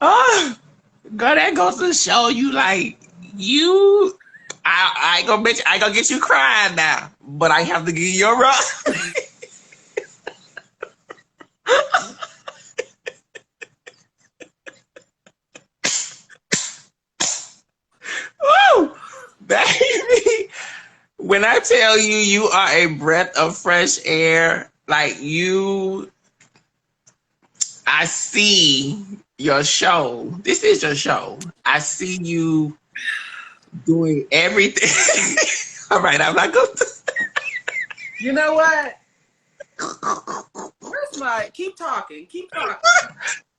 Oh, girl, that goes to show you, like, you. I ain't gonna bitch. I ain't gonna get you crying now, but I have to give you a run. Woo, baby. When I tell you, you are a breath of fresh air. Like you, I see your show. This is your show. I see you doing everything. All right, I'm not going to. You know what? Where's my? Keep talking. Keep talking.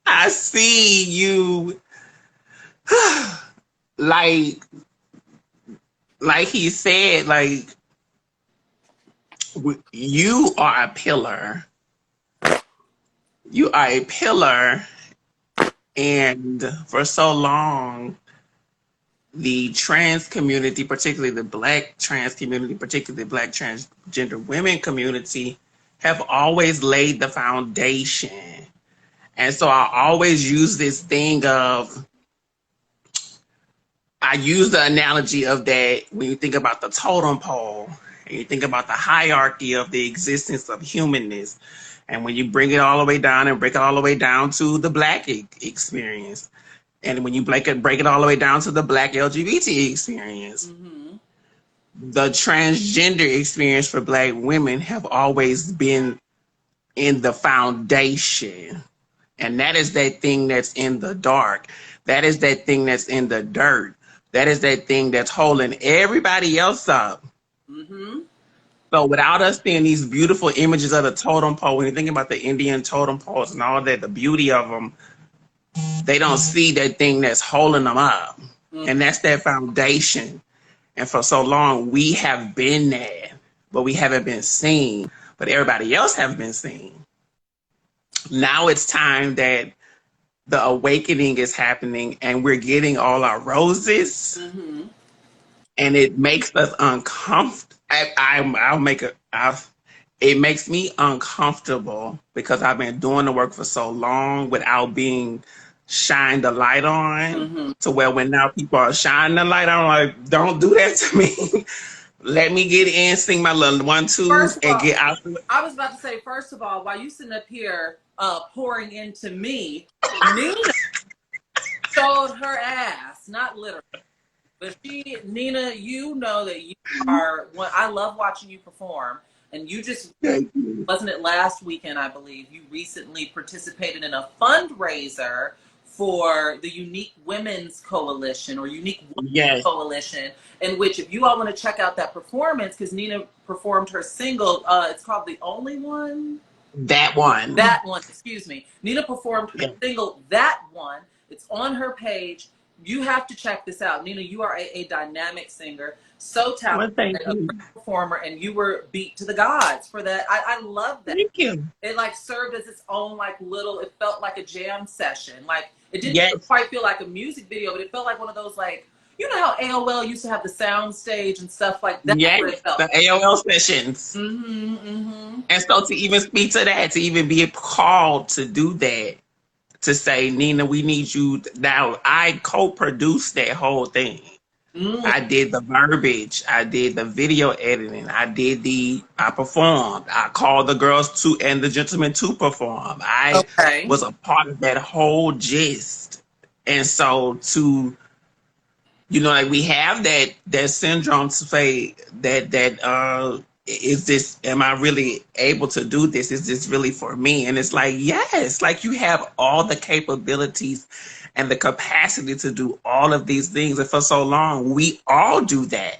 I see you like he said, like you are a pillar. You are a pillar, and for so long, the trans community, particularly the Black trans community, particularly the Black transgender women community, have always laid the foundation. And so I always use this thing of, I use the analogy of that when you think about the totem pole and you think about the hierarchy of the existence of humanness. And when you bring it all the way down and break it all the way down to the Black experience. And when you break it all the way down to the Black LGBT experience, the transgender experience for Black women have always been in the foundation. And that is that thing that's in the dark. That is that thing that's in the dirt. That is that thing that's holding everybody else up. So without us seeing these beautiful images of the totem pole, when you think about the Indian totem poles and all that, the beauty of them, they don't see that thing that's holding them up. And that's that foundation. And for so long, we have been there, but we haven't been seen. But everybody else have been seen. Now it's time that the awakening is happening and we're getting all our roses. And it makes us uncomfortable. It makes me uncomfortable because I've been doing the work for so long without being shined the light on, to where when now people are shining the light on, I'm like, don't do that to me. Let me get in, sing my little 1, 2, and get out. I was about to say, first of all, while you sitting up here pouring into me, Nina showed her ass, not literally. But Nina, you know that you are one. I love watching you perform. And you just, wasn't it last weekend, I believe, you recently participated in a fundraiser for the Unique Women's Coalition or Unique Women's Coalition, in which, if you all want to check out that performance, because Nina performed her single, it's called The Only One. That one, excuse me. Nina performed her single, That One. It's on her page. You have to check this out. Nina, you are a dynamic singer, so talented, a great performer, and you were beat to the gods for that. I love that. Thank you. It like served as its own like little, it felt like a jam session. Like it didn't quite feel like a music video, but it felt like one of those, like, you know how AOL used to have the sound stage and stuff like that? Yes, the AOL sessions. And so to even speak to that, to even be called to do that, to say, Nina, we need you. Now, I co-produced that whole thing. I did the verbiage. I did the video editing. I performed. I called the girls to and the gentlemen to perform. I was a part of that whole gist. And so to, you know, like we have that syndrome to say that is this, am I really able to do this? Is this really for me? And it's like, yes, like you have all the capabilities and the capacity to do all of these things. And for so long, we all do that,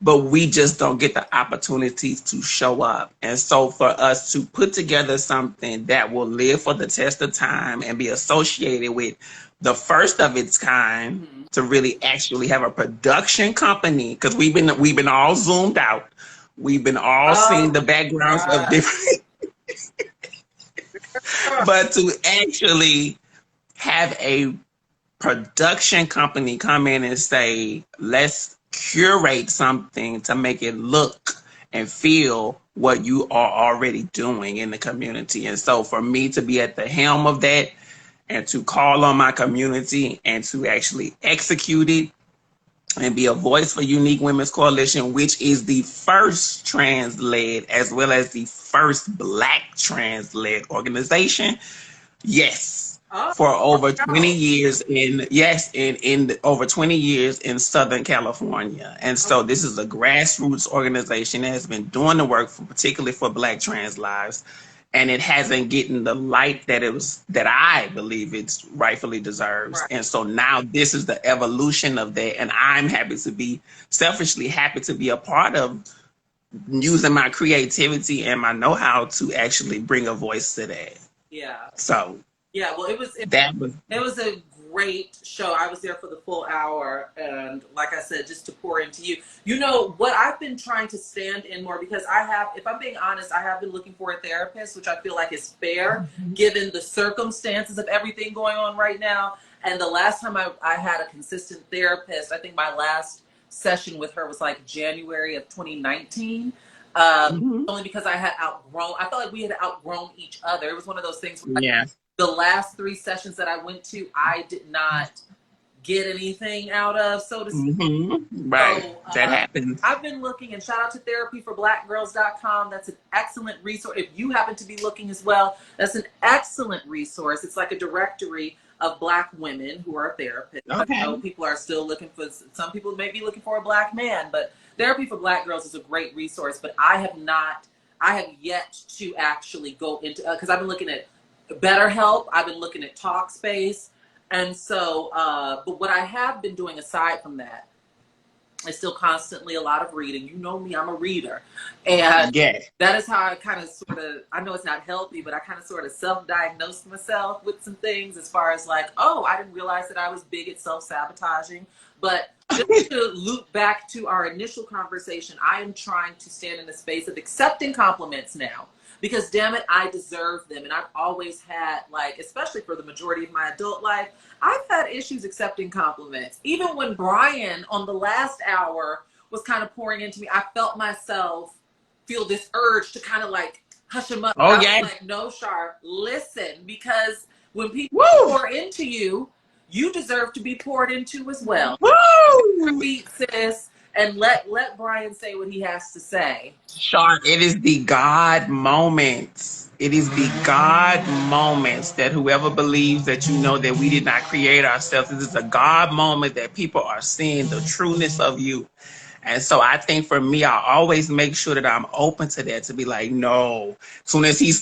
but we just don't get the opportunities to show up. And so for us to put together something that will live for the test of time and be associated with the first of its kind, to really actually have a production company, because we've been all zoomed out. We've been all seeing the backgrounds of different, but to actually have a production company come in and say, let's curate something to make it look and feel what you are already doing in the community. And so for me to be at the helm of that and to call on my community and to actually execute it and be a voice for Unique Women's Coalition, which is the first trans-led as well as the first Black trans-led organization. Yes. Oh, For over wow. 20 years in over 20 years in Southern California. And so this is a grassroots organization that has been doing the work for, particularly for Black trans lives. And it hasn't gotten the light that I believe it's rightfully deserves. Right. And so now this is the evolution of that. And I'm selfishly happy to be a part of using my creativity and my know-how to actually bring a voice to that. Yeah. So yeah, well, it was a great show. I was there for the full hour, and like I said, just to pour into you. You know what I've been trying to stand in more, because if I'm being honest, I have been looking for a therapist, which I feel like is fair given the circumstances of everything going on right now. And the last time I had a consistent therapist, I think my last session with her was like January of 2019. Only because I felt like we had outgrown each other. It was one of those things where yeah. the last 3 sessions that I went to, I did not get anything out of, so to speak. Right. So, that happens. I've been looking, and shout out to therapyforblackgirls.com. That's an excellent resource. If you happen to be looking as well, that's an excellent resource. It's like a directory of Black women who are therapists. Okay. I know people are still looking for, some people may be looking for a Black man, but Therapy for Black Girls is a great resource. But I have yet to actually go into, because I've been looking at BetterHelp, I've been looking at Talkspace, and so, but what I have been doing aside from that is still constantly a lot of reading. You know me, I'm a reader, and that is how I kind of sort of, I know it's not healthy, but I kind of sort of self-diagnosed myself with some things as far as like, oh, I didn't realize that I was big at self-sabotaging. But just to loop back to our initial conversation, I am trying to stand in a space of accepting compliments now. Because damn it, I deserve them. And I've always had, like, especially for the majority of my adult life, I've had issues accepting compliments. Even when Brian on the last hour was kind of pouring into me, I felt myself feel this urge to kind of like hush him up. Oh, I yeah. was like, no, Shar, listen, because when people pour into you, you deserve to be poured into as well. Woo! Beat sis. And let Brian say what he has to say. Shar, it is the God moments. It is the God moments that whoever believes that you know that we did not create ourselves, it is a God moment that people are seeing the trueness of you. And so I think for me, I always make sure that I'm open to that, to be like, no. Soon as he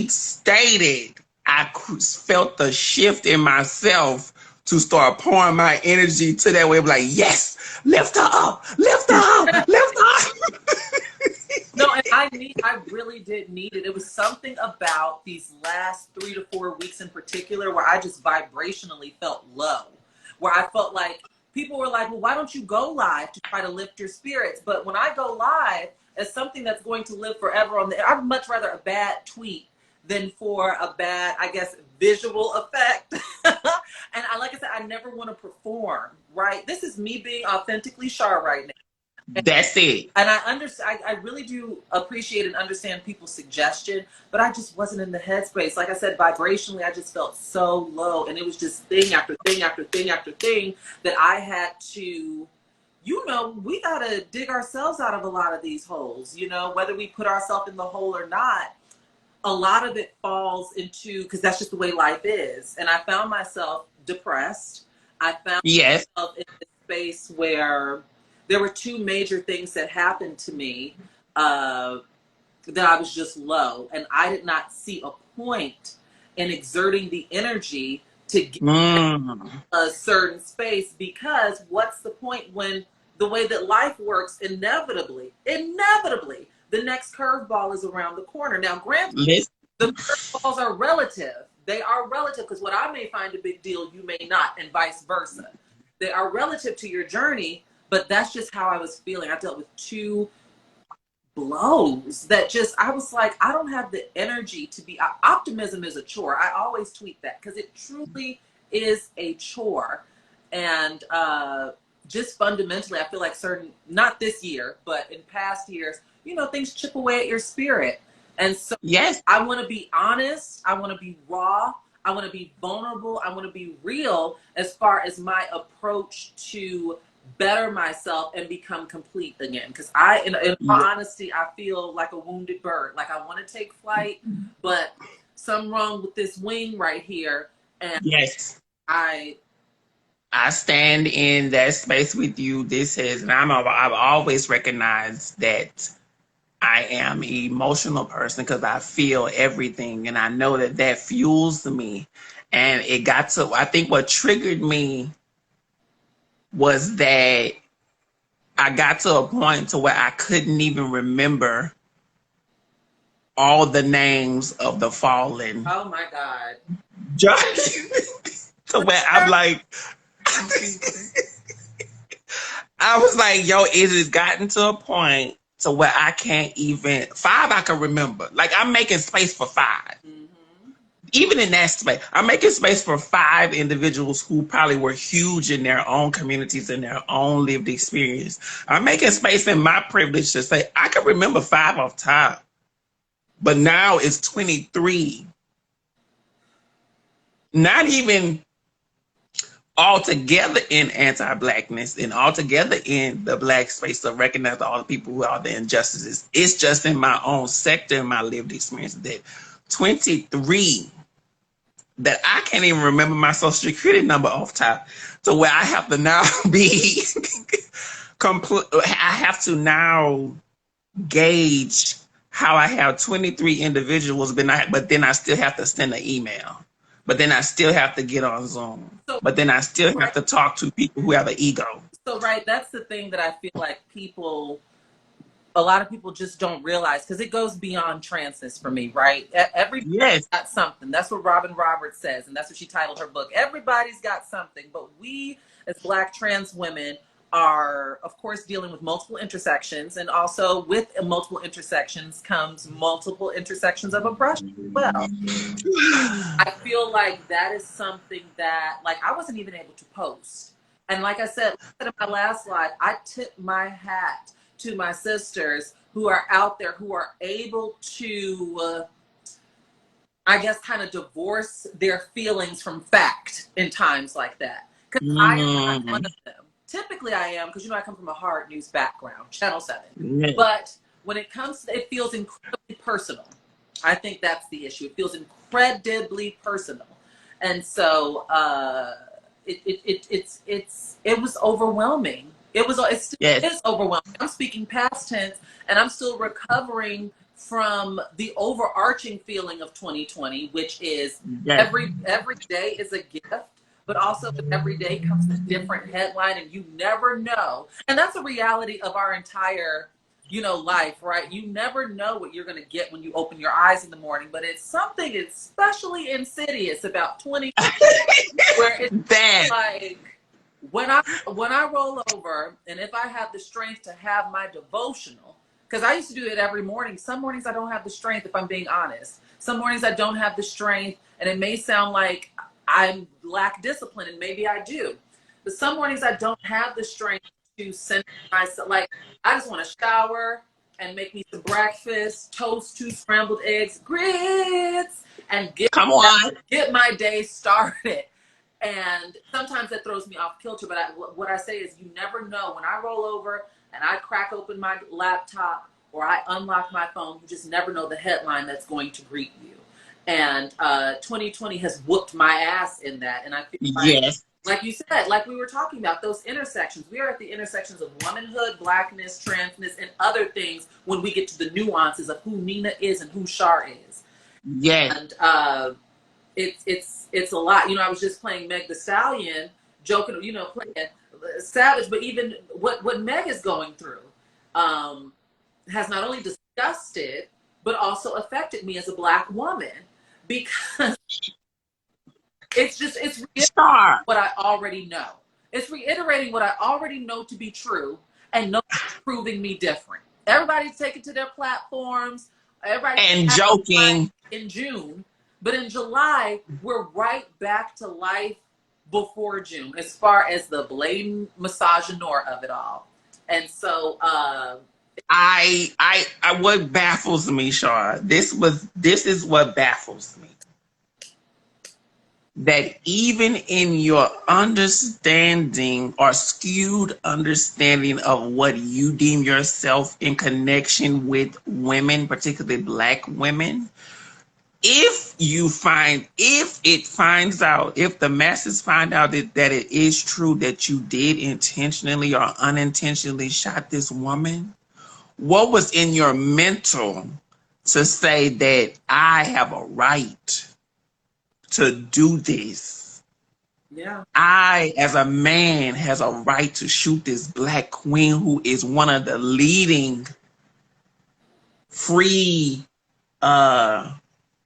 stated, I felt the shift in myself to start pouring my energy to that way of like, yes, lift her up, lift her up, lift her up. No, and I really did need it. It was something about these last 3 to 4 weeks in particular where I just vibrationally felt low, where I felt like people were like, well, why don't you go live to try to lift your spirits? But when I go live as something that's going to live forever on I'd much rather a bad tweet than for a bad, I guess, visual effect. And like I said, I never want to perform, right? This is me being authentically Shar right now. That's it. And I really do appreciate and understand people's suggestion, but I just wasn't in the headspace. Like I said, vibrationally, I just felt so low. And it was just thing after thing after thing after thing that I had to, we got to dig ourselves out of a lot of these holes, whether we put ourselves in the hole or not. A lot of it falls into, because that's just the way life is. And I found myself depressed. I found myself in a space where there were 2 major things that happened to me that I was just low. And I did not see a point in exerting the energy to get a certain space, because what's the point when the way that life works, inevitably, the next curveball is around the corner. Now, granted, the curveballs are relative. They are relative, because what I may find a big deal, you may not, and vice versa. They are relative to your journey, but that's just how I was feeling. I dealt with 2 blows that I was like, I don't have the energy to be, optimism is a chore. I always tweet that because it truly is a chore. And just fundamentally, I feel like not this year, but in past years, things chip away at your spirit. And so Yes. I want to be honest. I want to be raw. I want to be vulnerable. I want to be real as far as my approach to better myself and become complete again. Because in all honesty, I feel like a wounded bird. Like I want to take flight, but something wrong with this wing right here. And yes, I stand in that space with you. And I've always recognized that I am an emotional person because I feel everything, and I know that fuels me. And I think what triggered me was that I got to a point to where I couldn't even remember all the names of the fallen. Oh my God. To where I'm like, I was like, yo, it has gotten to a point to where I can't even, 5 I can remember. Like I'm making space for 5. Mm-hmm. Even in that space, I'm making space for 5 individuals who probably were huge in their own communities and their own lived experience. I'm making space in my privilege to say, I can remember 5 off top. But now it's 23. Not even altogether in anti-Blackness and altogether in the Black space to recognize all the people who are the injustices. It's just in my own sector, in my lived experience, that 23, that I can't even remember my social security number off top, to where I have to now be I have to now gauge how I have 23 individuals, but then I still have to send an email. But then I still have to get on Zoom. But then I still have to talk to people who have an ego. So, that's the thing that I feel like a lot of people just don't realize, because it goes beyond transness for me, right? Everybody's got something. That's what Robin Roberts says, and that's what she titled her book. Everybody's got something, but we as Black trans women are, of course, dealing with multiple intersections, and also with multiple intersections comes multiple intersections of oppression as well. I feel like that is something that, like, I wasn't even able to post. And like I said in my last live, I tip my hat to my sisters who are out there, who are able to, I guess, kind of divorce their feelings from fact in times like that. Because I am not one of them. Typically I am, because, I come from a hard news background, Channel 7. But when it comes to it, feels incredibly personal. I think that's the issue. It feels incredibly personal. And so it was overwhelming. It still is overwhelming. I'm speaking past tense, and I'm still recovering from the overarching feeling of 2020, which is every day is a gift, but also every day comes a different headline, and you never know. And that's a reality of our entire life, right? You never know what you're going to get when you open your eyes in the morning, but it's something especially insidious about 20, where it's like, when I roll over, and if I have the strength to have my devotional, because I used to do it every morning. Some mornings I don't have the strength, if I'm being honest. Some mornings I don't have the strength, and it may sound like I lack discipline, and maybe I do. But some mornings I don't have the strength to center myself. Like, I just want to shower and make me some breakfast, toast 2 scrambled eggs, grits, and get my day started. And sometimes that throws me off kilter, but what I say is, you never know. When I roll over and I crack open my laptop or I unlock my phone, you just never know the headline that's going to greet you. And 2020 has whooped my ass in that. And I feel like you said, like we were talking about, those intersections. We are at the intersections of womanhood, Blackness, transness, and other things when we get to the nuances of who Nina is and who Shar is. And it's a lot. I was just playing Meg the Stallion, joking, playing Savage, but even what Meg is going through has not only disgusted, but also affected me as a Black woman, because it's reiterating what I already know. It's reiterating what I already know to be true, and no one's proving me different. Everybody's taking to their platforms. Everybody's joking in June. But in July, we're right back to life before June, as far as the blatant misogynoir of it all. And so, what baffles me, Shar. This is what baffles me. That even in your understanding or skewed understanding of what you deem yourself in connection with women, particularly Black women, if the masses find out that it is true that you did intentionally or unintentionally shot this woman, what was in your mental to say that I have a right to do this? yeah. I, as a man, has a right to shoot this Black queen who is one of the leading free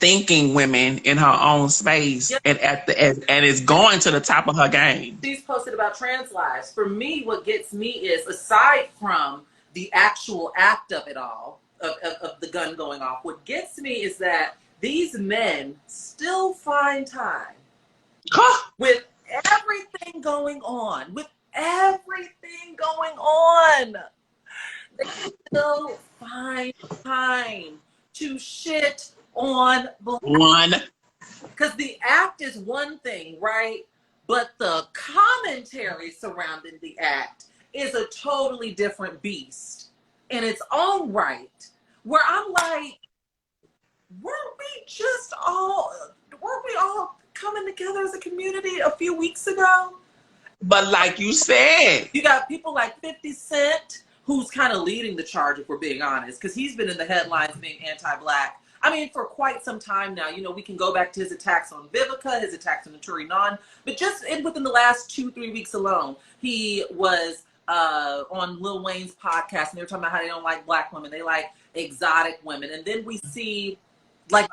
thinking women in her own space, Yep. and is going to the top of her game. She's posted about trans lives. For me, what gets me is, aside from the actual act of it all, of the gun going off, what gets me is that these men still find time with everything going on, they still find time to shit on Black. One. Because the act is one thing, right? But the commentary surrounding the act is a totally different beast in its own right. Where I'm like, weren't we all coming together as a community a few weeks ago? But like you said, You got people like 50 Cent, who's kind of leading the charge, if we're being honest, because he's been in the headlines being anti-Black. I mean, for quite some time now. You know, we can go back to his attacks on Vivica, his attacks on Naturi Non, but just within the last 2-3 weeks alone, he was on Lil Wayne's podcast, and they were talking about how they don't like Black women, they like exotic women. And then we see, like,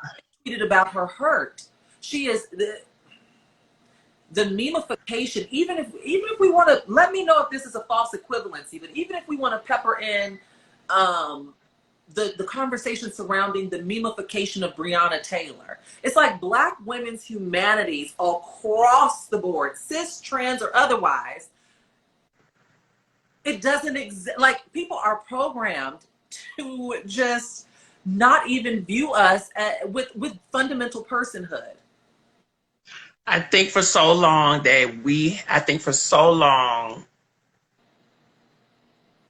tweeted about her hurt. She is the memification, even if we want to, let me know if this is a false equivalency, but even if we want to pepper in the conversation surrounding the memification of Breonna Taylor, it's like Black women's humanities across the board, cis, trans, or otherwise, it doesn't exist. Like, people are programmed to just not even view us with fundamental personhood. I think for so long.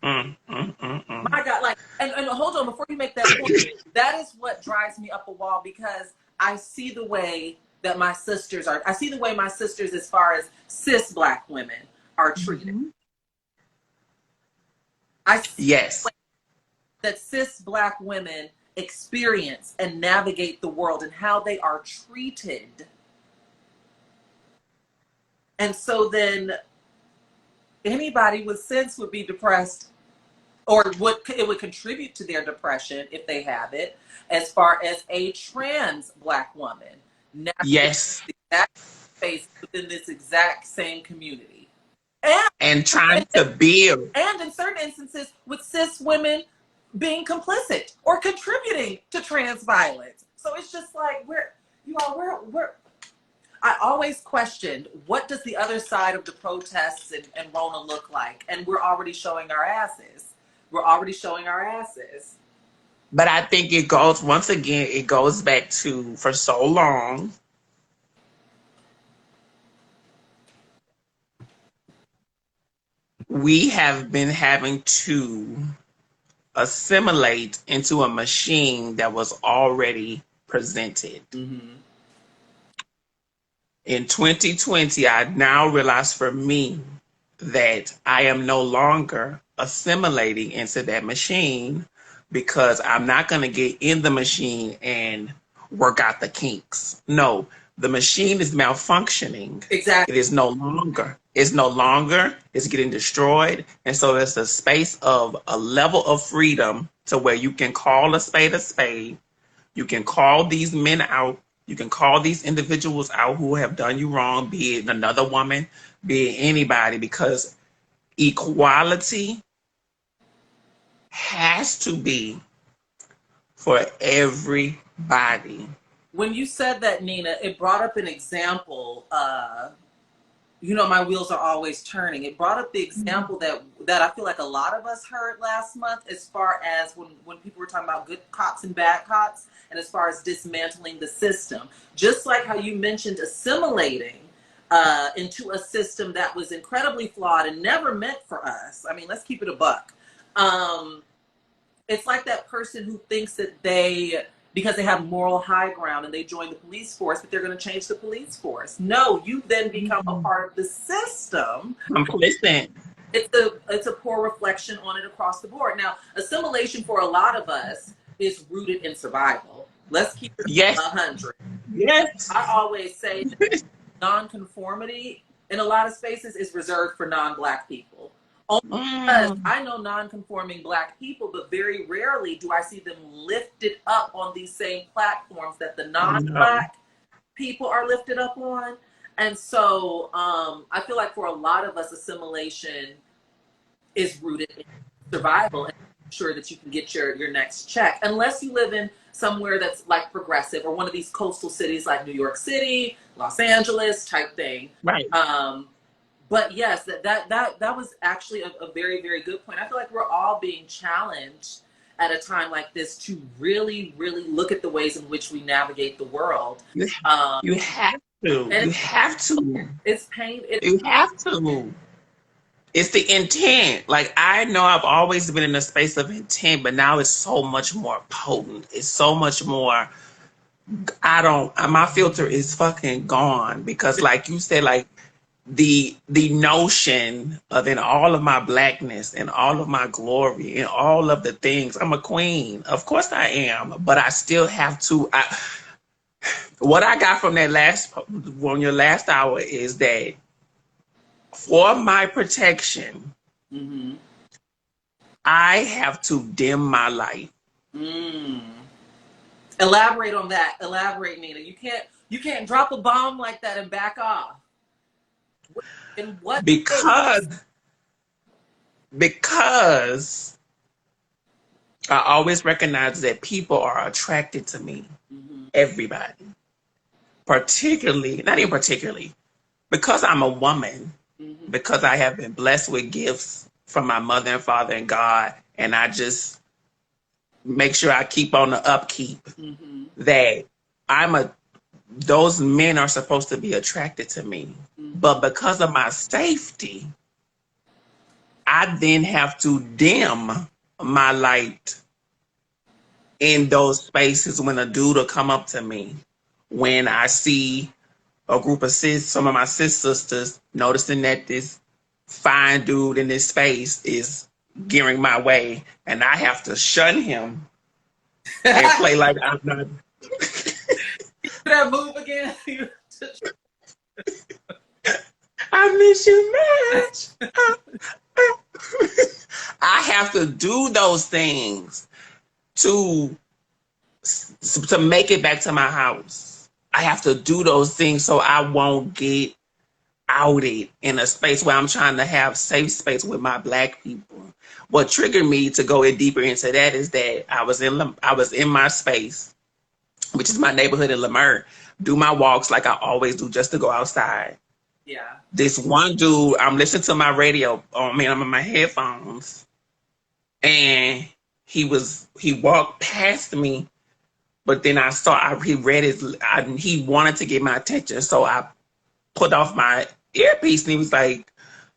My God, like, and hold on, before you make that point, that is what drives me up a wall, because I see the way that my sisters are. I see the way my sisters, as far as cis Black women, are treated. Mm-hmm. I see yes that cis Black women experience and navigate the world and how they are treated. And so then anybody with sense would be depressed, or it would contribute to their depression if they have it, as far as a trans Black woman yes the exact space within this exact same community. And trying to build. And in certain instances, with cis women being complicit or contributing to trans violence. So it's just like, we're I always questioned, what does the other side of the protests and Rona look like? And we're already showing our asses. But I think it goes back to, for so long, we have been having to assimilate into a machine that was already presented. Mm-hmm. In 2020, I now realize for me that I am no longer assimilating into that machine, because I'm not going to get in the machine and work out the kinks. No, the machine is malfunctioning. Exactly. It is no longer. It's getting destroyed. And so there's a space of a level of freedom to where you can call a spade a spade. You can call these men out. You can call these individuals out who have done you wrong, be it another woman, be it anybody, because equality has to be for everybody. When you said that, Nina, it brought up an example you know, my wheels are always turning. It brought up the example that I feel like a lot of us heard last month, as far as when people were talking about good cops and bad cops, and as far as dismantling the system. Just like how you mentioned assimilating into a system that was incredibly flawed and never meant for us. I mean, let's keep it a buck. It's like that person who thinks that because they have moral high ground and they join the police force, that they're going to change the police force. No, you then become a part of the system. Complicit. It's a poor reflection on it across the board. Now, assimilation for a lot of us is rooted in survival. Let's keep it 100. Yes. I always say that nonconformity in a lot of spaces is reserved for non-Black people. Only because I know non-conforming Black people, but very rarely do I see them lifted up on these same platforms that the non-Black people are lifted up on. And so I feel like for a lot of us, assimilation is rooted in survival and sure that you can get your next check, unless you live in somewhere that's like progressive or one of these coastal cities like New York City, Los Angeles type thing. Right. But yes, that was actually a very, very good point. I feel like we're all being challenged at a time like this to really, really look at the ways in which we navigate the world. You have to. You have to. It's pain. You have to. It's the intent. Like, I know I've always been in a space of intent, but now it's so much more potent. It's so much more. My filter is fucking gone, because like you said, like, the notion of, in all of my Blackness and all of my glory and all of the things, I'm a queen. Of course I am, but I still have to. What I got from that on your last hour is that for my protection, I have to dim my light. Elaborate on that. Elaborate, Nina. You can't drop a bomb like that and back off. In what? Because I always recognize that people are attracted to me. Everybody. Not even particularly, because I'm a woman, because I have been blessed with gifts from my mother and father and God, and I just make sure I keep on the upkeep, that those men are supposed to be attracted to me. But because of my safety, I then have to dim my light in those spaces when a dude will come up to me. When I see a group of some of my cis sisters noticing that this fine dude in this space is gearing my way, and I have to shun him and play like I'm not. That move again. I miss you much. I have to do those things to make it back to my house. I have to do those things so I won't get outed in a space where I'm trying to have safe space with my Black people. What triggered me to go in deeper into that is that I was in my space, which is my neighborhood in Leimert, do my walks like I always do, just to go outside. Yeah. This one dude, I'm listening to my radio. I'm in my headphones, and he walked past me, but then he read he wanted to get my attention, so I put off my earpiece, and he was like,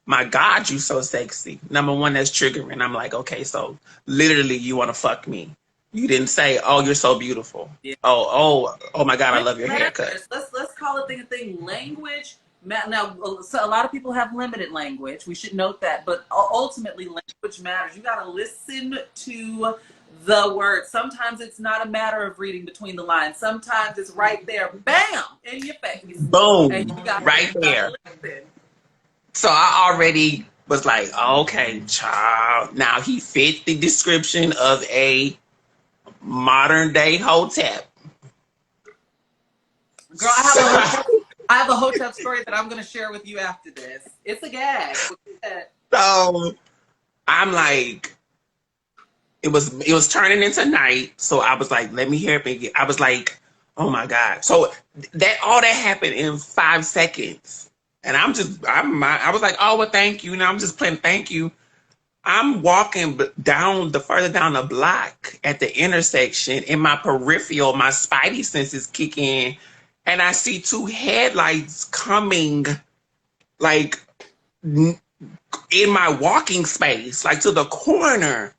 "My God, you so sexy." Number one, that's triggering. I'm like, okay, so literally, you want to fuck me? You didn't say, "Oh, you're so beautiful." Yeah. Oh my God, I love your haircut. Let's call it the thing. Language. Now, so a lot of people have limited language. We should note that, but ultimately, language matters. You got to listen to the words. Sometimes it's not a matter of reading between the lines. Sometimes it's right there, bam, in your face. Boom, right there. So I already was like, okay, child. Now he fit the description of a modern day hotep. Girl, I have a hotep story that I'm going to share with you after this. It's a gag. So I'm like, it was turning into night. So I was like, let me hear it. I was like, oh my God. So all that happened in 5 seconds. And I was like, oh, well, thank you. And I'm just playing thank you. I'm walking further down the block at the intersection. In my peripheral, my spidey senses kick in, and I see two headlights coming, like in my walking space, like to the corner.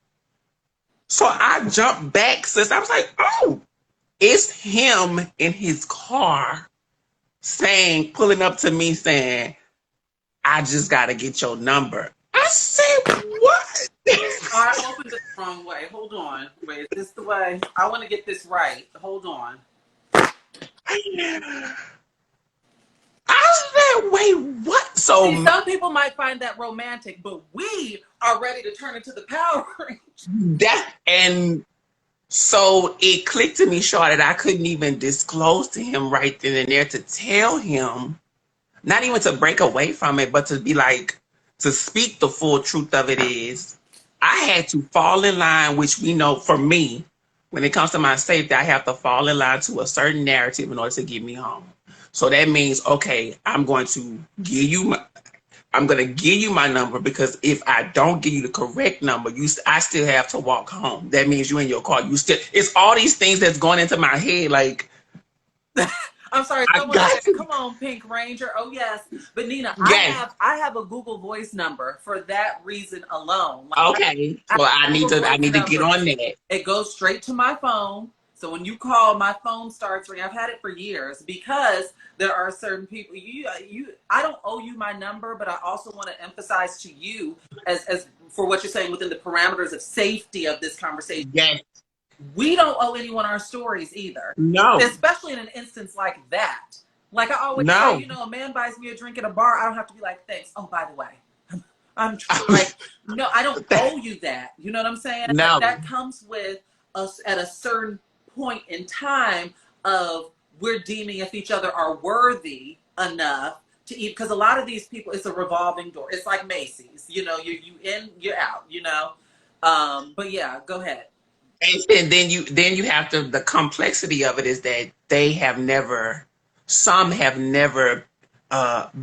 So I jumped back, sis. I was like, oh, it's him in his car pulling up to me saying, I just got to get your number. I said, what? I opened it the wrong way. Hold on. Wait, is this the way? I want to get this right. Hold on. I said, wait, what? So see, some people might find that romantic, but we are ready to turn into the Power Rangers. And so it clicked to me, Shar, that I couldn't even disclose to him right then and there to tell him, not even to break away from it, but to be like, to speak the full truth of it is, I had to fall in line, which we know for me, when it comes to my safety, I have to fall in line to a certain narrative in order to get me home. So that means, okay, I'm going to give you my number, because if I don't give you the correct number, I still have to walk home. That means you in your car. It's all these things that's going into my head. Like, I'm sorry. Someone said, "Come on, Pink Ranger." Oh yes, but Nina, yes. I have a Google Voice number for that reason alone. Like, okay, well, I need to get on that. It goes straight to my phone. So when you call, my phone starts ringing. I've had it for years because there are certain people. I don't owe you my number, but I also want to emphasize to you as for what you're saying within the parameters of safety of this conversation. Yes. We don't owe anyone our stories either. No. Especially in an instance like that. Like I always say, a man buys me a drink at a bar, I don't have to be like, thanks. Oh, by the way, I'm like, no, I don't owe you that. You know what I'm saying? No. That comes with us at a certain point in time of we're deeming if each other are worthy enough to eat. Because a lot of these people, it's a revolving door. It's like Macy's. You in, you're out, But yeah, go ahead. And then you have the complexity of it is that some have never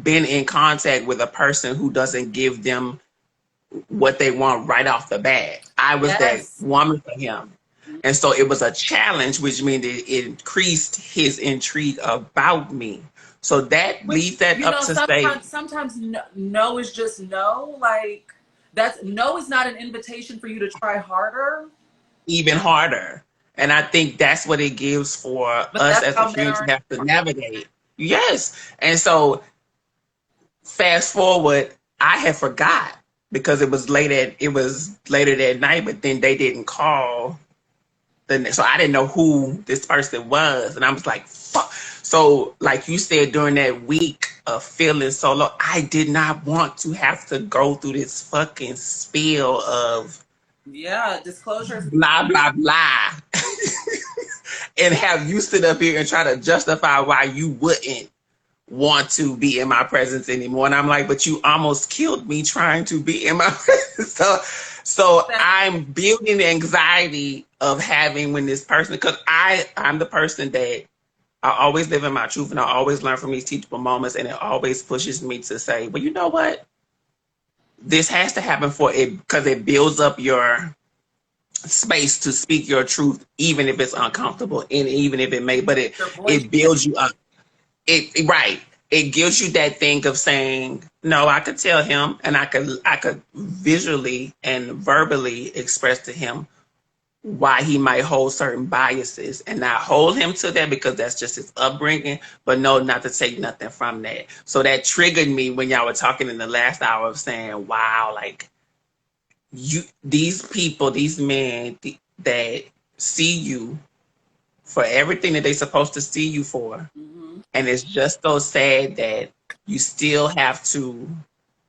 been in contact with a person who doesn't give them what they want right off the bat. I was that woman for him. And so it was a challenge, which means it increased his intrigue about me. So that leads that up to say. Sometimes no is just no. Like no is not an invitation for you to try harder. Even harder. And I think that's what it gives for us as a community to have to navigate. Yes. And so fast forward, I had forgot because it was later that night, but then they didn't call. So I didn't know who this person was. And I was like, fuck. So like you said, during that week of feeling so low, I did not want to have to go through this fucking spiel of disclosures, blah blah blah, and have you sit up here and try to justify why you wouldn't want to be in my presence anymore. And I'm like, but you almost killed me trying to be in my presence. So I'm building the anxiety of having when this person, because I'm the person that I always live in my truth and I always learn from these teachable moments, and it always pushes me to say, well, you know what? This has to happen for it, because it builds up your space to speak your truth, even if it's uncomfortable and even if it builds you up. It gives you that thing of saying, no, I could tell him, and I could visually and verbally express to him why he might hold certain biases, and not hold him to that because that's just his upbringing, but no, not to take nothing from that. So that triggered me when y'all were talking in the last hour of saying, wow, like these people, these men that see you for everything that they're supposed to see you for. Mm-hmm. And it's just so sad that you still have to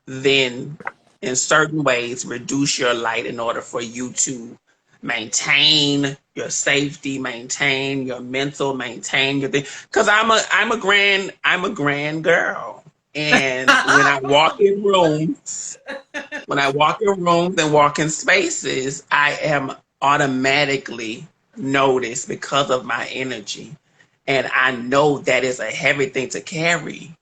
then, in certain ways, reduce your light in order for you to maintain your safety, maintain your mental, maintain your thing. Because I'm a grand girl. And when I walk in rooms, and walk in spaces, I am automatically noticed because of my energy. And I know that is a heavy thing to carry.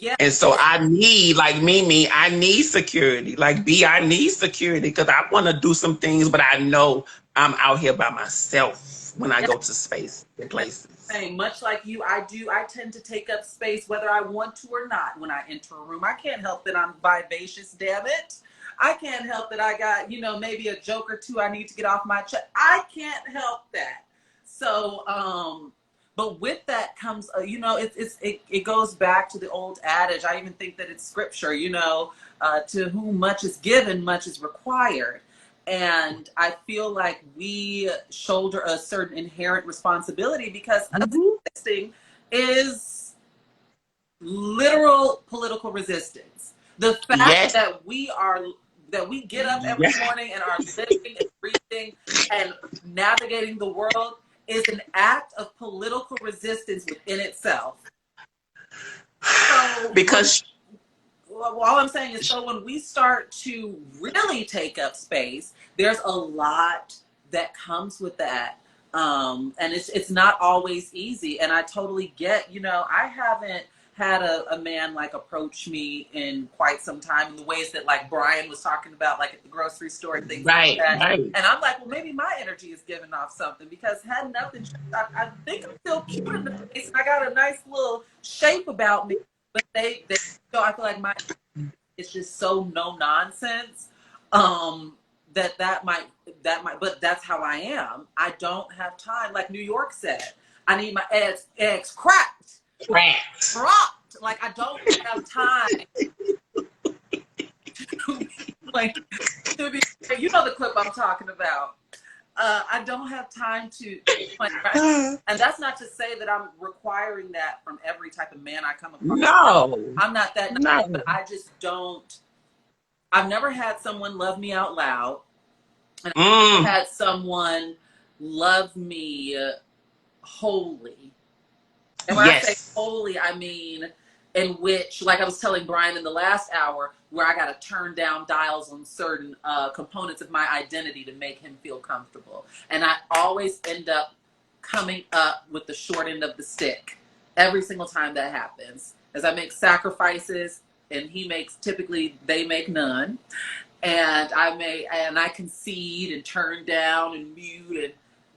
Yeah. And so I need, like Mimi, I need security. Like B, I need security because I want to do some things, but I know I'm out here by myself when I Yeah. go to space and places. Saying much like you, I tend to take up space whether I want to or not when I enter a room. I can't help that I'm vivacious, damn it. I can't help that I got, maybe a joke or two I need to get off my chest. I can't help that. So but with that comes it goes back to the old adage. I even think that it's scripture, to whom much is given, much is required. And I feel like we shoulder a certain inherent responsibility because us Mm-hmm. existing is literal political resistance. The fact Yes. that we get up every Yes. morning and are living and breathing and navigating the world is an act of political resistance within itself. So Because all I'm saying is, so when we start to really take up space, there's a lot that comes with that. And it's not always easy. And I totally get, I haven't had a man like approach me in quite some time in the ways that like Brian was talking about, like at the grocery store and things like right, that. right. And I'm like, well, maybe my energy is giving off something because had nothing, I think I'm still cute in the face and I got a nice little shape about me. But so I feel like it's just so no nonsense. That might, but that's how I am. I don't have time. Like New York said, I need my eggs cracked, Correct. dropped. Like I don't have time to, like, to be, the clip I'm talking about. I don't have time to like, and that's not to say that I'm requiring that from every type of man I come across. No. I'm not that, No. but I just don't. I've never had someone love me out loud, and I've never had someone love me wholly. And when I say Yes. wholly, I mean in which, like I was telling Brian in the last hour, where I got to turn down dials on certain components of my identity to make him feel comfortable. And I always end up coming up with the short end of the stick every single time that happens. As I make sacrifices, and typically they make none. And I concede and turn down and mute,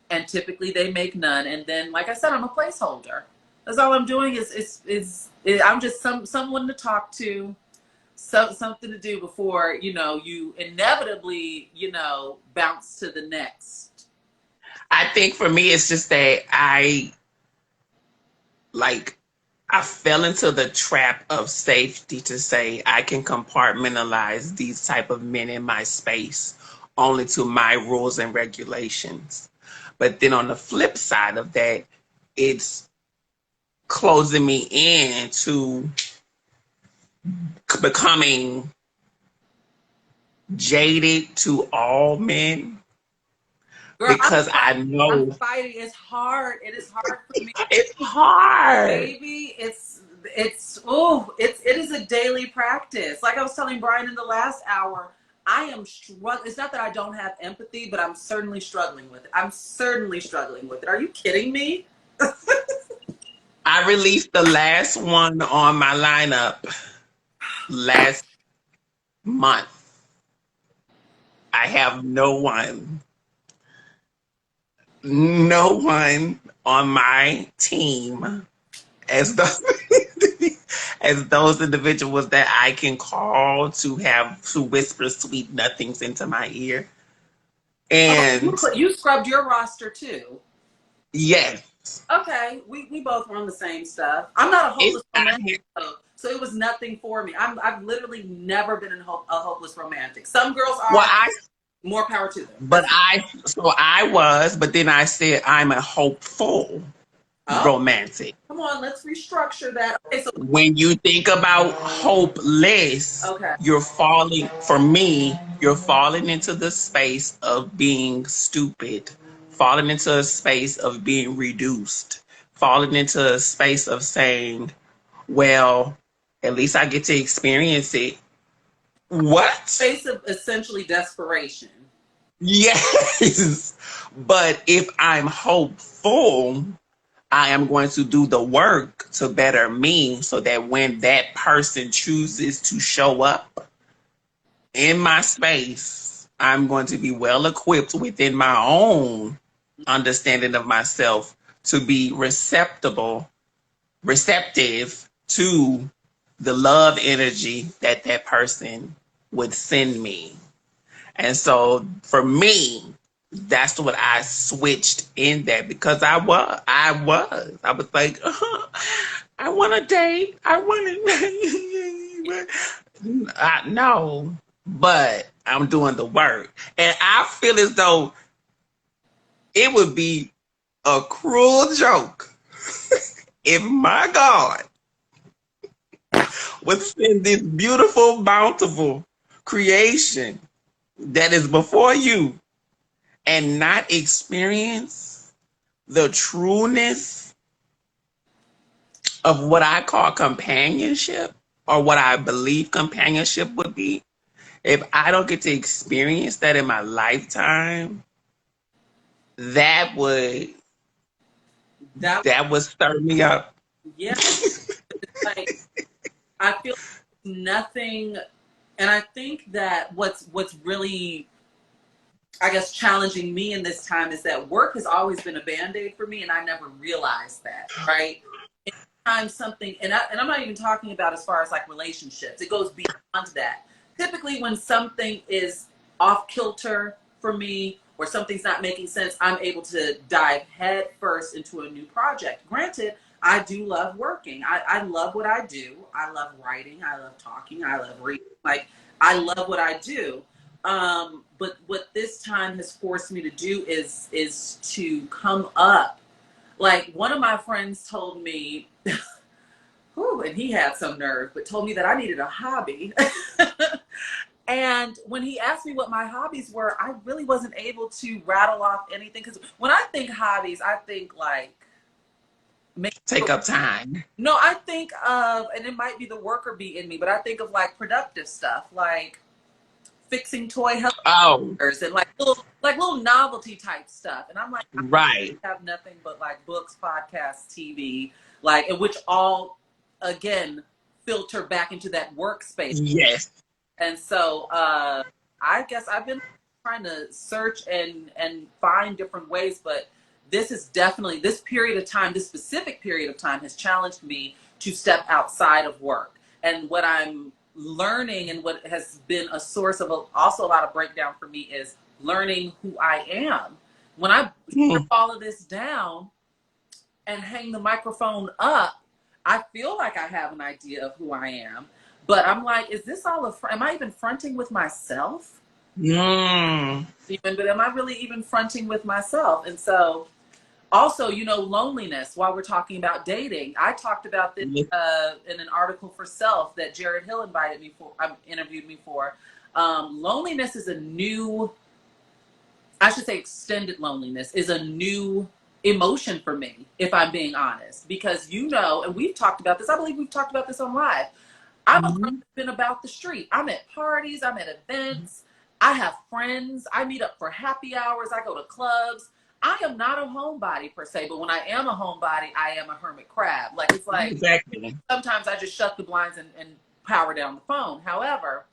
and typically they make none. And then, like I said, I'm a placeholder. That's all I'm doing is I'm just someone to talk to, something to do before you inevitably bounce to the next. I think for me, it's just that I fell into the trap of safety to say I can compartmentalize these type of men in my space only to my rules and regulations. But then on the flip side of that, it's closing me in to becoming jaded to all men. Girl, Because I know I'm fighting. It's hard. It is hard for me. it's hard. Baby, it is a daily practice. Like I was telling Brian in the last hour, I am struggling. It's not that I don't have empathy, but I'm certainly struggling with it. Are you kidding me? I released the last one on my lineup last month. I have no one on my team as those as those individuals that I can call to whisper sweet nothings into my ear. And You scrubbed your roster too. yes. Okay, we both run the same stuff. I'm not a hopeless romantic, so it was nothing for me. I've literally never been a hopeless romantic. Some girls are. Well, more power to them. But then I said I'm a hopeful romantic. Come on, let's restructure that. Okay, so when you think about hopeless, you're falling into the space of being stupid, falling into a space of being reduced, falling into a space of saying, well, at least I get to experience it. What? Space of essentially desperation. Yes. But if I'm hopeful, I am going to do the work to better me so that when that person chooses to show up in my space, I'm going to be well equipped within my own understanding of myself to be receptive to the love energy that that person would send me. And so for me, that's what I switched in that because I was like, I want to date. I want to, no, but I'm doing the work. And I feel as though it would be a cruel joke if my God would send this beautiful, bountiful creation that is before you and not experience the trueness of what I call companionship or what I believe companionship would be. If I don't get to experience that in my lifetime, that would stir me up. Yeah. Like, I feel nothing, and I think that what's really, I guess, challenging me in this time is that work has always been a Band-Aid for me, and I never realized that, right? Anytime something, and I'm not even talking about as far as like relationships, it goes beyond that. Typically when something is off kilter for me or something's not making sense, I'm able to dive head first into a new project. Granted, I do love working. I love what I do. I love writing. I love talking. I love reading. Like, I love what I do. But what this time has forced me to do is to come up. Like, one of my friends told me, whew, and he had some nerve, but told me that I needed a hobby. And when he asked me what my hobbies were, I really wasn't able to rattle off anything. Because when I think hobbies, I think like take up time. No, I think of, and it might be the worker bee in me, but I think of like productive stuff, like fixing toy helicopters and like little novelty type stuff. And I'm like, right, I have nothing but like books, podcasts, TV, like, in which all again filter back into that workspace. Yes. And so I guess I've been trying to search and find different ways, but this is definitely, this period of time, this specific period of time has challenged me to step outside of work. And what I'm learning and what has been a source of also a lot of breakdown for me is learning who I am. When I strip all of this down and hang the microphone up, I feel like I have an idea of who I am. But I'm like, is this all am I even fronting with myself? Even, but am I really even fronting with myself? And so also, you know, loneliness, while we're talking about dating, I talked about this in an article for Self that Jared Hill interviewed me for. Loneliness is a new, I should say extended loneliness is a new emotion for me, if I'm being honest. Because, you know, and we've talked about this, I believe we've talked about this on Live. I'm a person that's been about the street. I'm at parties, I'm at events, I have friends, I meet up for happy hours, I go to clubs. I am not a homebody per se, but when I am a homebody, I am a hermit crab. Like, it's like, exactly. Sometimes I just shut the blinds and power down the phone. However,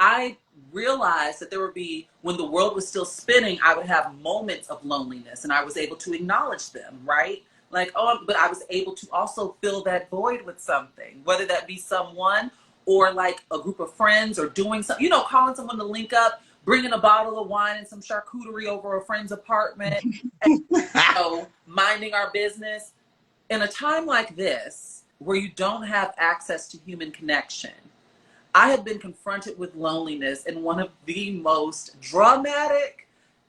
I realized that there would be, when the world was still spinning, I would have moments of loneliness and I was able to acknowledge them, right? Like, oh, but I was able to also fill that void with something, whether that be someone or like a group of friends or doing something, you know, calling someone to link up, bringing a bottle of wine and some charcuterie over a friend's apartment, and, you know, minding our business. In a time like this, where you don't have access to human connection, I have been confronted with loneliness in one of the most dramatic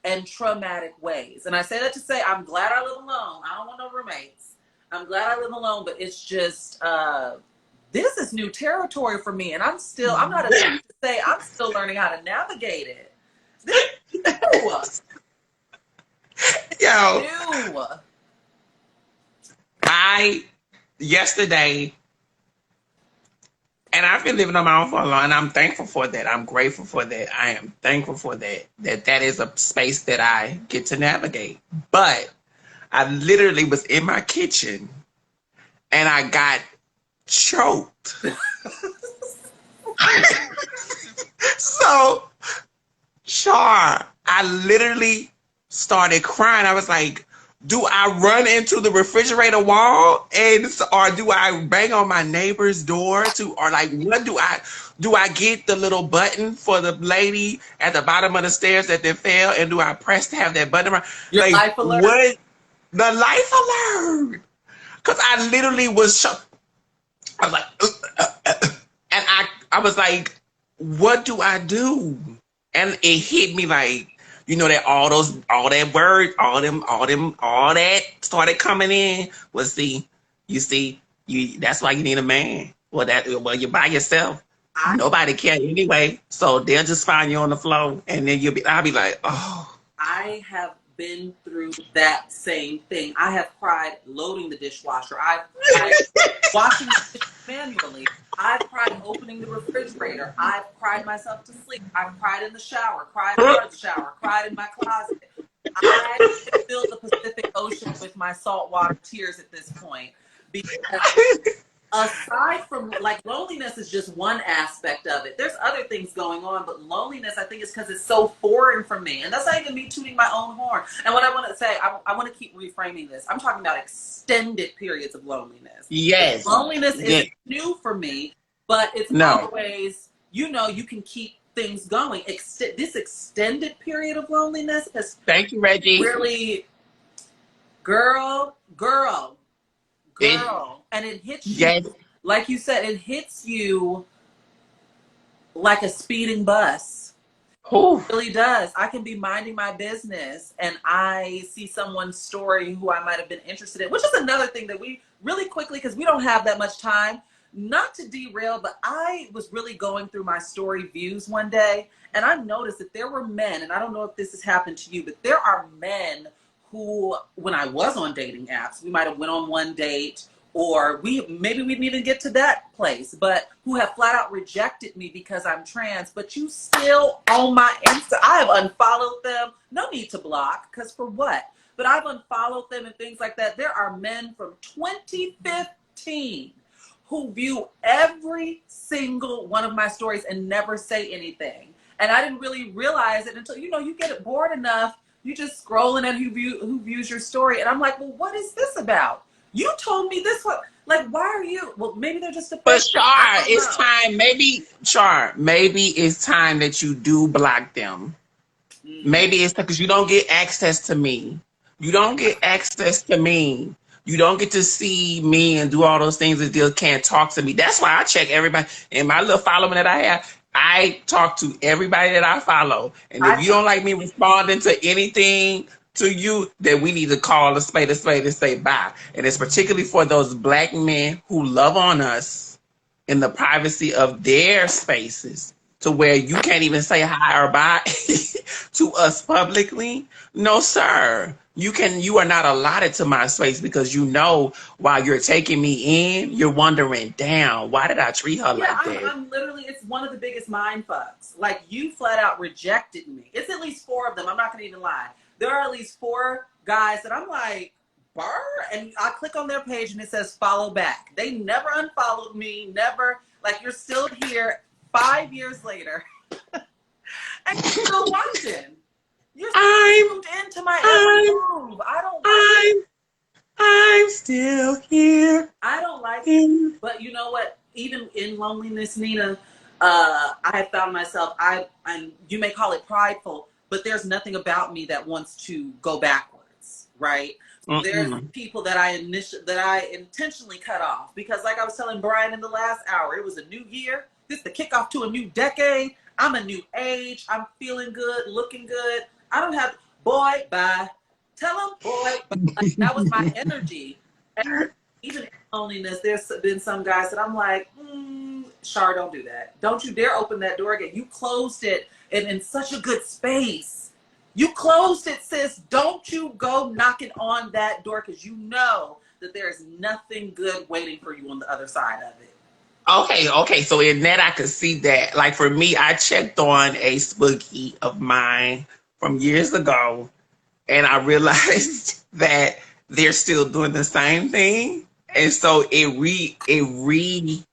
and traumatic ways. And I say that to say, I'm glad I live alone. I don't want no roommates. I'm glad I live alone, but it's just, this is new territory for me. And I'm not ashamed to say, I'm still learning how to navigate it. This is new. Yo. Yesterday, and I've been living on my own for a long, and I'm thankful for that. I'm grateful for that. I am thankful for that. That is a space that I get to navigate. But I literally was in my kitchen and I got choked. So, Shar, I literally started crying. I was like, do I run into the refrigerator wall or do I bang on my neighbor's door or like what do I get the little button for the lady at the bottom of the stairs that fell and do I press to have that button around? Your Like life alert. what the life alert? Because I literally was shocked. I was like, and I was like, what do I do? And it hit me like, that all that word, all that started coming in was that's why you need a man. Well, you're by yourself. Nobody can anyway. So they'll just find you on the floor and then I'll be like, oh. I have been through that same thing. I have cried loading the dishwasher. I've cried washing the dishes manually. I've cried opening the refrigerator. I've cried myself to sleep. I've cried in the shower, cried under the shower, cried in my closet. I fill the Pacific Ocean with my saltwater tears at this point. Because aside from, like, loneliness is just one aspect of it. There's other things going on, but loneliness, I think, is because it's so foreign for me. And that's not even me tooting my own horn. And what I want to say, I want to keep reframing this. I'm talking about extended periods of loneliness. Yes. Loneliness isn't new for me, but it's always, you can keep things going. This extended period of loneliness has Thank you, Reggie. Really, girl. And it hits you, like you said, it hits you like a speeding bus. Ooh. It really does. I can be minding my business and I see someone's story who I might have been interested in, which is another thing that we really quickly, because we don't have that much time, not to derail, but I was really going through my story views one day and I noticed that there were men, and I don't know if this has happened to you, but there are men who, when I was on dating apps, we might have went on one date, or maybe we didn't even get to that place, but who have flat out rejected me because I'm trans, but you still on my Insta. I have unfollowed them. No need to block, because for what? But I've unfollowed them and things like that. There are men from 2015 who view every single one of my stories and never say anything. And I didn't really realize it until, you get it bored enough. You just scrolling at who views your story. And I'm like, well, what is this about? You told me this one. Like, why are you? Well, maybe they're just a. But Shar, it's time. Maybe it's time that you do block them. Maybe it's because you don't get access to me. You don't get access to me. You don't get to see me and do all those things that you can't talk to me. That's why I check everybody in my little following that I have. I talk to everybody that I follow. And if you don't like me responding to anything to you, then we need to call a spade and say bye. And it's particularly for those black men who love on us in the privacy of their spaces, to where you can't even say hi or bye to us publicly. No, sir. You are not allotted to my space, because while you're taking me in, you're wondering, damn, why did I treat her like that? I'm literally, it's one of the biggest mind fucks. Like, you flat out rejected me. It's at least 4 of them. I'm not going to even lie. There are at least 4 guys that I'm like, burr, and I click on their page and it says follow back. They never unfollowed me, never, like, you're still here 5 years later. And you're still watching. You're still tuned into my every move. I don't like it. I'm still here. I don't like it. But you know what? Even in loneliness, Nina, I have found myself, and you may call it prideful, but there's nothing about me that wants to go backwards, right? There's people that I intentionally cut off, because, like I was telling Brian in the last hour, it was a new year. This is the kickoff to a new decade. I'm a new age. I'm feeling good, looking good. I don't have, boy, bye. Tell him, boy, bye. That was my energy. And even in loneliness, there's been some guys that I'm like, Shar, don't do that. Don't you dare open that door again. You closed it in such a good space. You closed it, sis. Don't you go knocking on that door, because you know that there is nothing good waiting for you on the other side of it. Okay. So in that, I could see that. Like, for me, I checked on a spooky of mine from years ago, and I realized that they're still doing the same thing. And so it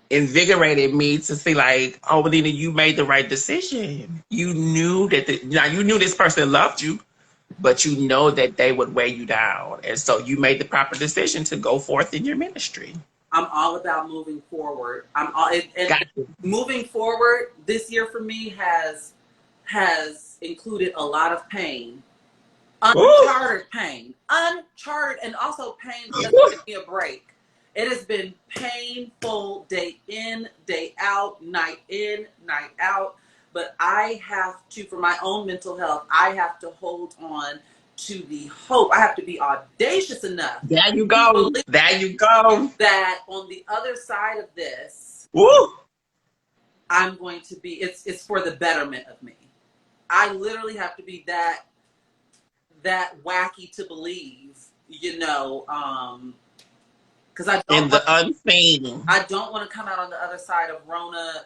invigorated me to see like, oh, Nina, you made the right decision. You knew that now you knew this person loved you, but you know that they would weigh you down. And so you made the proper decision to go forth in your ministry. I'm all about moving forward. And moving forward this year for me has included a lot of pain. Uncharted pain. Uncharted, and also pain that doesn't give me a break. It has been painful day in, day out, night in, night out. But I have to, for my own mental health, I have to hold on to the hope. I have to be audacious enough. There you go. There you go. That on the other side of this, I'm going to be, it's for the betterment of me. I literally have to be that wacky to believe, you know, because I don't I don't want to come out on the other side of Rona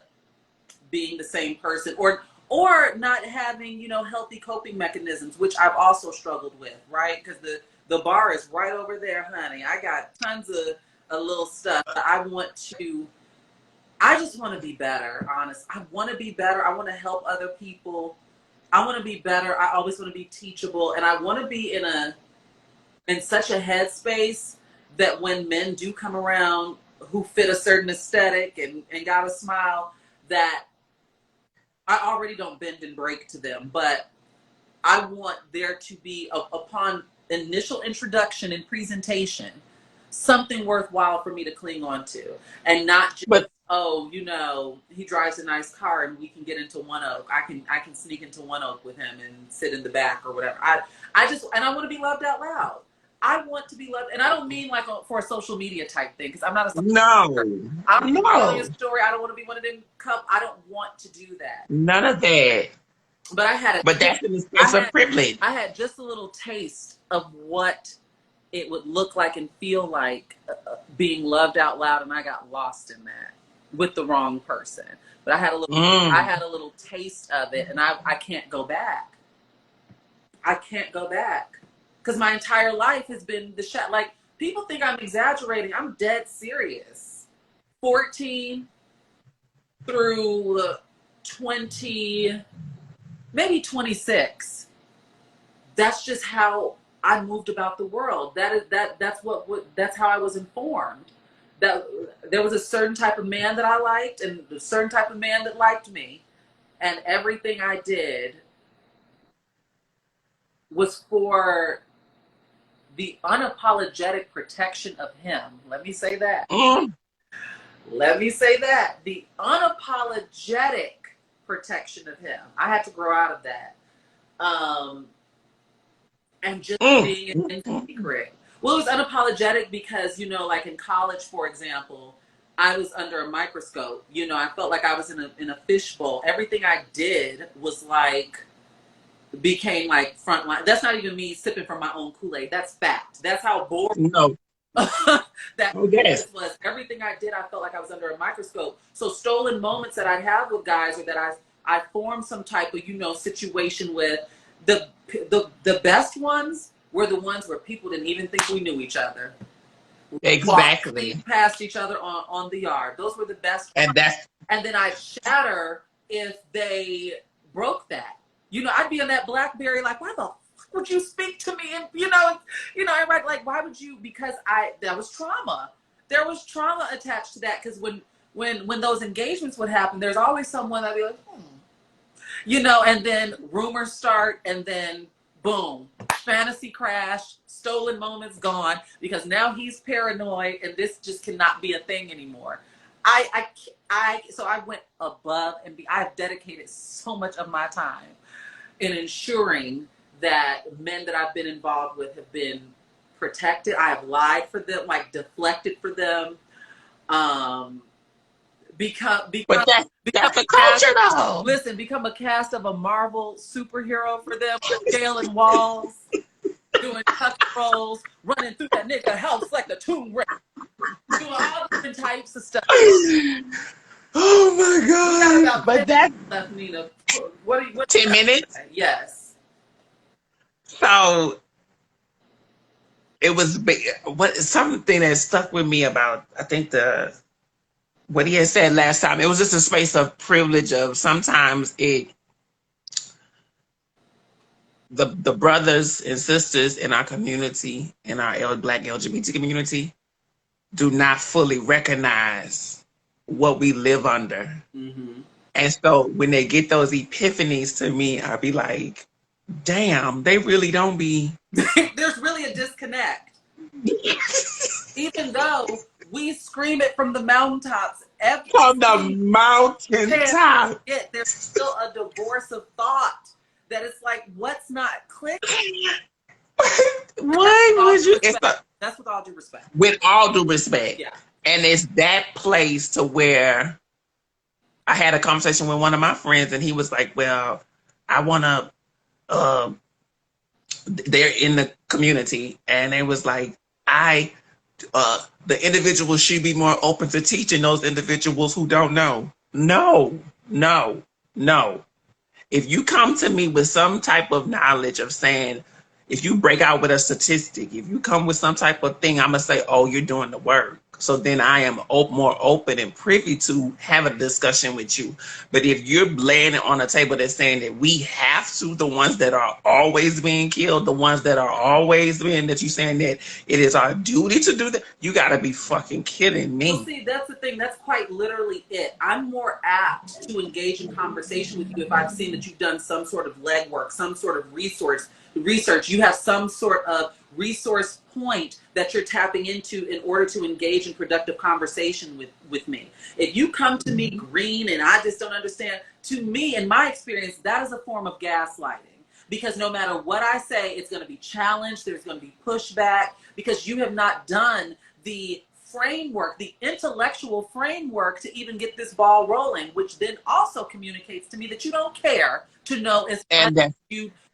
being the same person, or not having, you know, healthy coping mechanisms, which I've also struggled with, right? Because the bar is right over there, honey. I got tons of little stuff. I just want to be better, honest. I want to be better. I want to help other people. I want to be better. I always want to be teachable, and I want to be in such a headspace that when men do come around who fit a certain aesthetic and got a smile, that I already don't bend and break to them, but I want there to be, upon initial introduction and presentation, something worthwhile for me to cling on to, and not just, oh, you know, he drives a nice car and we can get into One Oak. I can sneak into One Oak with him and sit in the back or whatever. I want to be loved out loud. I want to be loved, and I don't mean like for a social media type thing, because I'm not a social media. I'm not telling a story. I don't want to be one of them. I don't want to do that. None of that. But I had that's an expense of privilege. I had just a little taste of what it would look like and feel like being loved out loud, and I got lost in that with the wrong person. But I had a little taste of it, and I can't go back. I can't go back. Because my entire life has been the shot. Like, people think I'm exaggerating. I'm dead serious. 14 through 20, maybe 26. That's just how I moved about the world. That's how I was informed. That there was a certain type of man that I liked, and a certain type of man that liked me, and everything I did was for the unapologetic protection of him. Let me say that. Let me say that. The unapologetic protection of him. I had to grow out of that. And just being in secret. Well, it was unapologetic because, you know, like in college, for example, I was under a microscope. You know, I felt like I was in a fishbowl. Everything I did was like, became like frontline. That's not even me sipping from my own Kool-Aid. That's fact. That's how boring that was. Everything I did, I felt like I was under a microscope. So stolen moments that I'd have with guys, or that I formed some type of, you know, situation with, the best ones were the ones where people didn't even think we knew each other. Exactly. Walked past each other on the yard. Those were the best ones. And then I'd shatter if they broke that. You know, I'd be on that BlackBerry like, why the fuck would you speak to me? And you know, everybody like, why would you? Because that was trauma. There was trauma attached to that, because when those engagements would happen, there's always someone that'd be like, you know, and then rumors start, and then boom, fantasy crash, stolen moments gone, because now he's paranoid, and this just cannot be a thing anymore. So I went above and I've dedicated so much of my time in ensuring that men that I've been involved with have been protected. I have lied for them, like deflected for them. But that's a culture, though. Listen, become a cast of a Marvel superhero for them, scaling walls, doing tuck rolls, running through that nigga house like the Tomb Raider, doing all different types of stuff. Oh my God! But that's left, Nina. What 10 minutes? Yes. So it was something that stuck with me about, I think, what he had said last time. It was just a space of privilege of sometimes the brothers and sisters in our community, in our Black LGBT community, do not fully recognize what we live under. Mm-hmm. And so when they get those epiphanies to me, I'll be like, damn, they really don't be. There's really a disconnect. Even though we scream it from the mountaintops every From the mountaintop. there's still a divorce of thought that it's like, what's not clicking? Why would you? That's with all due respect. With all due respect. Yeah. And it's that place to where I had a conversation with one of my friends, and he was like, well, I want to, they're in the community, and it was like, the individuals should be more open to teaching those individuals who don't know. No. If you come to me with some type of knowledge of saying, if you break out with a statistic, if you come with some type of thing, I'm going to say, oh, you're doing the work. So then I am more open and privy to have a discussion with you. But if you're laying it on a table that's saying that we have to, the ones that are always being killed, the ones that are always being, that you're saying that it is our duty to do that, you got to be fucking kidding me. Well, see, that's the thing. That's quite literally it. I'm more apt to engage in conversation with you if I've seen that you've done some sort of legwork, some sort of research. You have some sort of resource point that you're tapping into in order to engage in productive conversation with me. If you come to me green and I just don't understand, to me, in my experience, that is a form of gaslighting. Because no matter what I say, it's going to be challenged, there's going to be pushback, because you have not done the framework, the intellectual framework to even get this ball rolling, which then also communicates to me that you don't care to know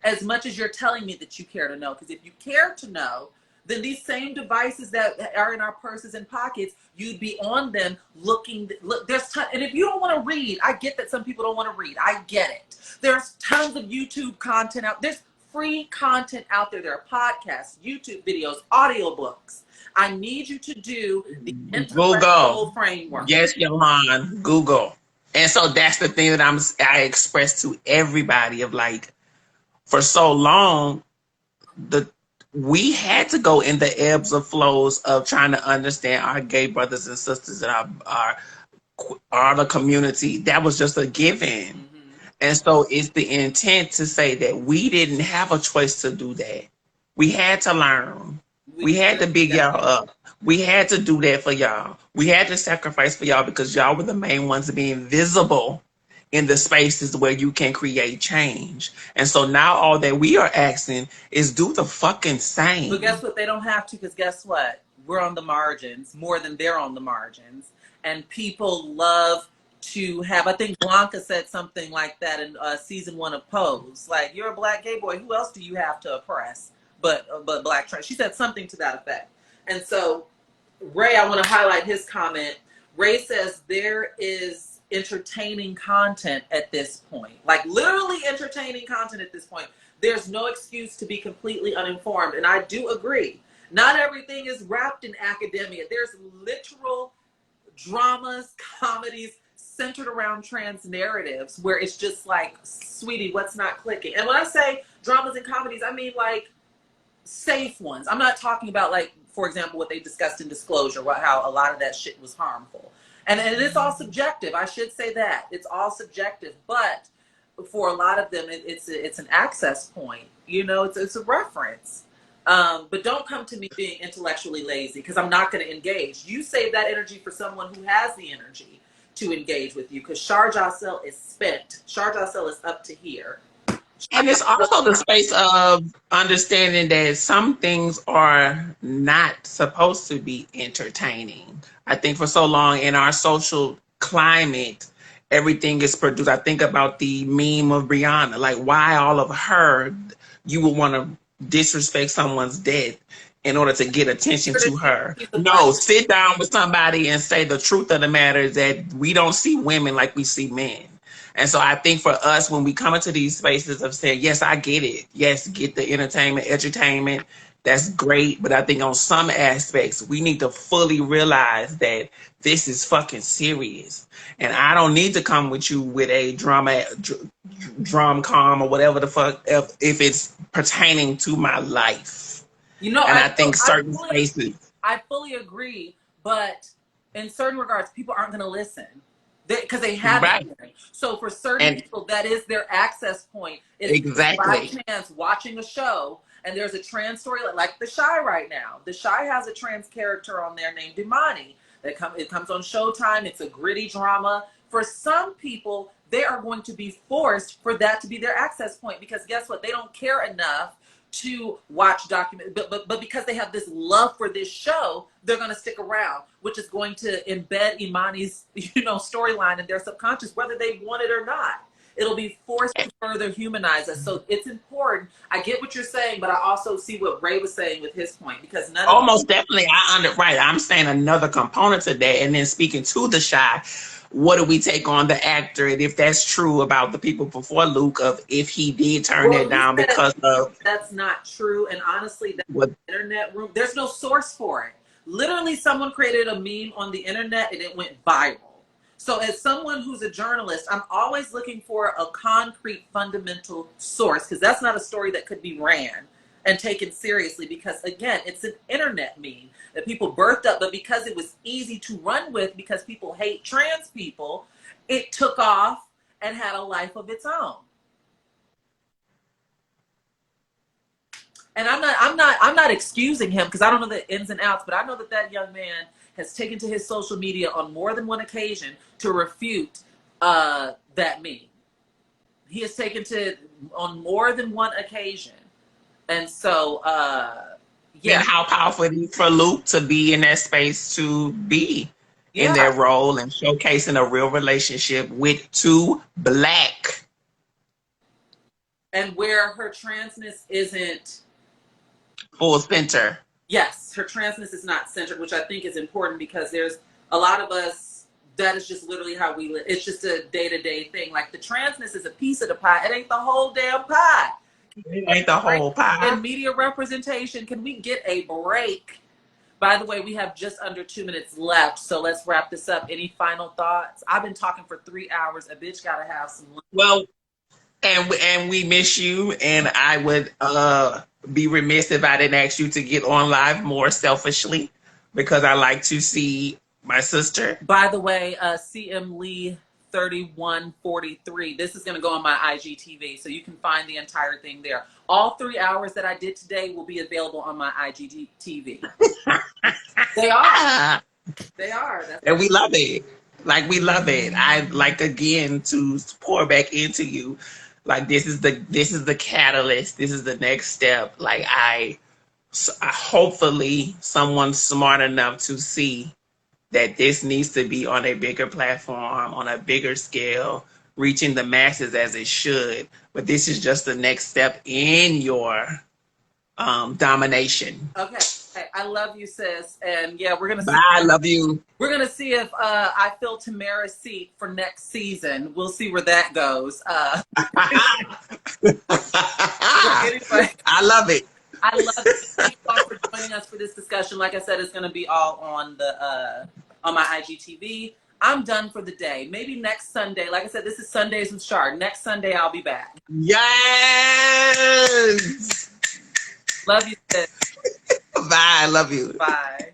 as much as you're telling me that you care to know. Because if you care to know, then these same devices that are in our purses and pockets, you'd be on them looking. There's and if you don't want to read, I get that some people don't want to read. I get it. There's tons of YouTube content out. There's free content out there. There are podcasts, YouTube videos, audiobooks. I need you to do the intellectual framework. Yes, Johan, Google. And so that's the thing that I express to everybody of like, for so long, we had to go in the ebbs and flows of trying to understand our gay brothers and sisters and our the community. That was just a given. Mm-hmm. And so it's the intent to say that we didn't have a choice to do that. We had to learn. We had to big y'all up. We had to do that for y'all. We had to sacrifice for y'all because y'all were the main ones being visible in the spaces where you can create change. And so now all that we are asking is do the fucking same. But guess what? They don't have to, because guess what? We're on the margins more than they're on the margins. And people love to have, I think Blanca said something like that in season 1 of Pose. Like, you're a Black gay boy. Who else do you have to oppress but Black trans? She said something to that effect. And so Ray, I want to highlight his comment. Ray says there is entertaining content at this point, like literally entertaining content at this point. There's no excuse to be completely uninformed. And I do agree. Not everything is wrapped in academia. There's literal dramas, comedies centered around trans narratives where it's just like, sweetie, what's not clicking? And when I say dramas and comedies, I mean like safe ones. I'm not talking about like, for example, what they discussed in Disclosure, how a lot of that shit was harmful. And it's all subjective. I should say that. It's all subjective. But for a lot of them, it's an access point. You know, it's a reference. But don't come to me being intellectually lazy, because I'm not going to engage. You save that energy for someone who has the energy to engage with you, because Shar Jossell is spent. Shar Jossell is up to here. And it's also the space of understanding that some things are not supposed to be entertaining. I think for so long in our social climate, everything is produced. I think about the meme of Brianna, like why all of her, you would want to disrespect someone's death in order to get attention to her. No, sit down with somebody and say the truth of the matter is that we don't see women like we see men. And so I think for us, when we come into these spaces of saying, yes, I get it. Yes, get the entertainment, edutainment, That's great, but I think on some aspects we need to fully realize that this is fucking serious, and I don't need to come with you with a drum com or whatever the fuck if it's pertaining to my life. You know, And I think certain spaces. I fully agree, but in certain regards, people aren't going to listen because they haven't. Right. So for certain people, that is their access point. It's Exactly. by chance watching a show and there's a trans story like The Shy right now. The Shy has a trans character on there named Imani. It comes on Showtime. It's a gritty drama. For some people, they are going to be forced for that to be their access point because guess what? They don't care enough to watch but because they have this love for this show, they're going to stick around, which is going to embed Imani's, storyline in their subconscious, whether they want it or not. It'll be forced to further humanize us. So it's important. I get what you're saying, but I also see what Ray was saying with his point because almost definitely right. I'm saying another component to that, and then speaking to The Shy. What do we take on the actor, and if that's true about the people before Luke, of if he did turn that down because of that's not true, and honestly, that's internet room. There's no source for it. Literally, someone created a meme on the internet and it went viral. So, as someone who's a journalist, I'm always looking for a concrete, fundamental source because that's not a story that could be ran and taken seriously because, again, it's an internet meme that people birthed up, but because it was easy to run with because people hate trans people, it took off and had a life of its own. And I'm not excusing him because I don't know the ins and outs, but I know that young man has taken to his social media on more than one occasion to refute that meme. He has taken to on more than one occasion. And so, yeah. And how powerful it is for Luke to be in that space to be in their role and showcasing a real relationship with two Black. And where her transness isn't full center. Yes, her transness is not centered, which I think is important because there's a lot of us, that is just literally how we live. It's just a day-to-day thing. Like the transness is a piece of the pie. It ain't the whole damn pie. It ain't the whole pie. In media representation, can we get a break? By the way, we have just under 2 minutes left, so let's wrap this up. Any final thoughts? I've been talking for 3 hours. A bitch gotta have some. Well, and we miss you, and I would be remiss if I didn't ask you to get on live more selfishly because I like to see my sister. By the way, CM Lee 3143. This is going to go on my IGTV, so you can find the entire thing there. All 3 hours that I did today will be available on my IGTV. They are. They are. And we love it. Like, we love it. I like, again, to pour back into you. Like, this is the catalyst. This is the next step. Like, I hopefully someone's smart enough to see that this needs to be on a bigger platform, on a bigger scale, reaching the masses as it should. But this is just the next step in your domination. Okay. Hey, I love you, sis. And yeah, we're gonna see. I love you. We're gonna see if I fill Tamara's seat for next season. We'll see where that goes. Anyway, I love it. I love it. Thank you all for joining us for this discussion. Like I said, it's gonna be all on the on my IGTV. I'm done for the day. Maybe next Sunday. Like I said, this is Sundays with Shar. Next Sunday, I'll be back. Yes. Love you, sis. Bye. I love you. Bye.